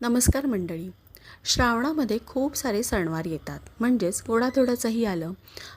नमस्कार मंडळी. श्रावणामध्ये खूप सारे सणवार येतात, म्हणजेच गोडाधोडाचंही आलं.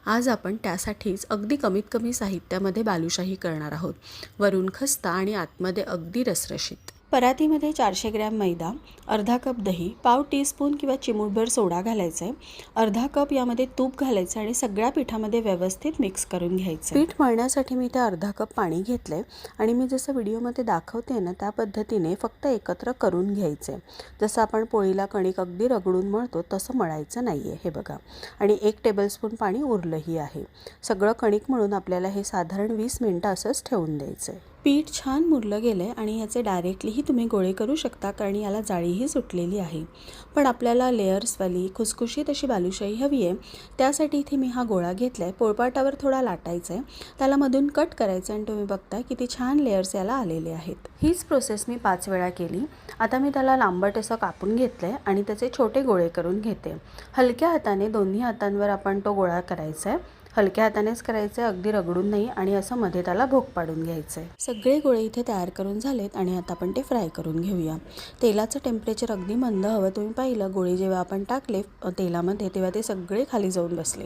आज आपण त्यासाठीच अगदी कमीत कमी साहित्यामध्ये बालुशाही करणार आहोत. वरून खस्ता आणि आतमध्ये अगदी रसरशीत. परातीमध्ये 400 ग्रॅम मैदा, अर्धा कप दही, पाव टीस्पून किंवा चिमूटभर सोडा घालायचा आहे, अर्धा कप यामध्ये तूप घालायचं आणि सगळ्या पिठामध्ये व्यवस्थित मिक्स करून घ्यायचं. पीठ मळण्यासाठी मी इथे अर्धा कप पाणी घेतलं आहे आणि मी जसं व्हिडिओमध्ये दाखवते ना त्या पद्धतीने फक्त एकत्र करून घ्यायचं आहे. जसं आपण पोळीला कणिक अगदी रगडून मळतो तसं मळायचं नाही आहे, हे बघा. आणि 1 टेबलस्पून पाणी उरलंही आहे. सगळं कणिक मळून आपल्याला हे साधारण 20 मिनिटं असंच ठेवून द्यायचं आहे. पीठ छान मुरलं गेलं आहे आणि याचे डायरेक्टलीही तुम्ही गोळे करू शकता, कारण याला जाळीही सुटलेली आहे. पण आपल्याला लेयर्सवाली खुसखुशीत अशी बालुशाही हवी आहे. त्यासाठी इथे मी हा गोळा घेतला आहे. पोळपाटावर थोडा लाटायचा आहे, त्याला मधून कट करायचं आणि तुम्ही बघताय किती छान लेयर्स याला आलेले आहेत. हीच प्रोसेस मी 5 वेळा केली. आता मी त्याला लांबट असं कापून घेतलं आहे आणि त्याचे छोटे गोळे करून घेते. हलक्या हाताने दोन्ही हातांवर आपण तो गोळा करायचा आहे. हलक्या हातानेच करायचं आहे, अगदी रगडून नाही. आणि असं मध्ये त्याला भोक पाडून घ्यायचं आहे. सगळे गोळे इथे तयार करून झालेत आणि आता आपण ते फ्राय करून घेऊया. तेलाचं टेम्परेचर अगदी मंद हवं. तुम्ही पाहिलं गोळे जेव्हा आपण टाकले तेलामध्ये तेव्हा ते सगळे खाली जाऊन बसले.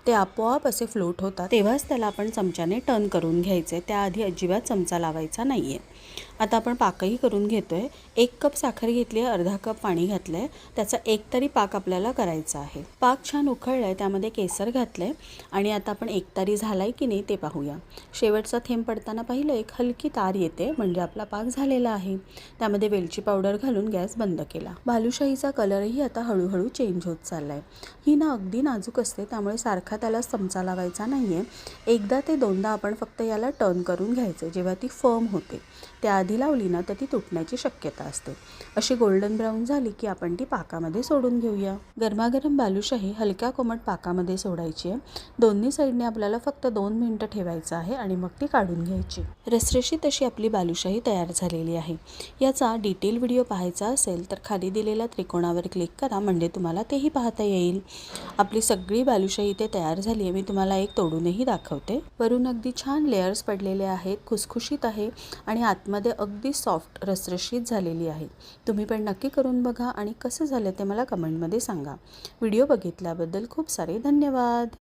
ते आपोआप असे फ्लोट होतात, तेव्हाच त्याला आपण चमच्याने टर्न करून घ्यायचे. त्याआधी अजिबात चमचा लावायचा नाही आहे. आता आपण पाकही करून घेतो आहे. 1 कप साखर घेतली आहे, अर्धा कप पाणी घातलं आहे. त्याचा 1 तरी पाक आपल्याला करायचा आहे. पाक छान उकळला आहे, त्यामध्ये केसर घातलं आहे आणि आता आपण 1 तारी झाला आहे की नाही ते पाहूया. शेवटचा थेंब पडताना पाहिलं एक हलकी तार येते, म्हणजे आपला पाक झालेला आहे. त्यामध्ये वेलची पावडर घालून गॅस बंद केला. बालुशाहीचा कलरही आता हळूहळू चेंज होत चालला आहे. ही ना अगदी नाजूक असते, त्यामुळे सारखा त्याला चमचा लावायचा नाही आहे. एकदा ते दोनदा आपण फक्त याला टर्न करून घ्यायचे. जेव्हा ती फर्म होते त्याआधी लावली ना तर ती तुटण्याची शक्यता असते. अशी गोल्डन ब्राऊन झाली की आपण ती पाकामध्ये सोडून घेऊया. गरमागरम बालुशाही हलक्या कोमट पाकामध्ये सोडायची आहे. दोन्ही साईडने आपल्याला फक्त 2 मिनिटं ठेवायचं आहे आणि मग ती काढून घ्यायची. रसरशीत अशी आपली बालुशाही तयार झालेली आहे. याचा डिटेल व्हिडिओ पाहायचा असेल तर खाली दिलेल्या त्रिकोणावर क्लिक करा, म्हणजे तुम्हाला तेही पाहता येईल. आपली सगळी बालुशाही इथे तयार झाली आहे. मी तुम्हाला एक तोडूनही दाखवते. वरून अगदी छान लेयर्स पडलेले आहेत, खुसखुशीत आहे आणि आतमध्ये अगदी सॉफ्ट रसरशीत झालेली आहे. तुम्ही पण नक्की करून बघा आणि कसं झालं ते मला कमेंटमध्ये सांगा. व्हिडिओ बघितल्याबद्दल खूप सारे धन्यवाद.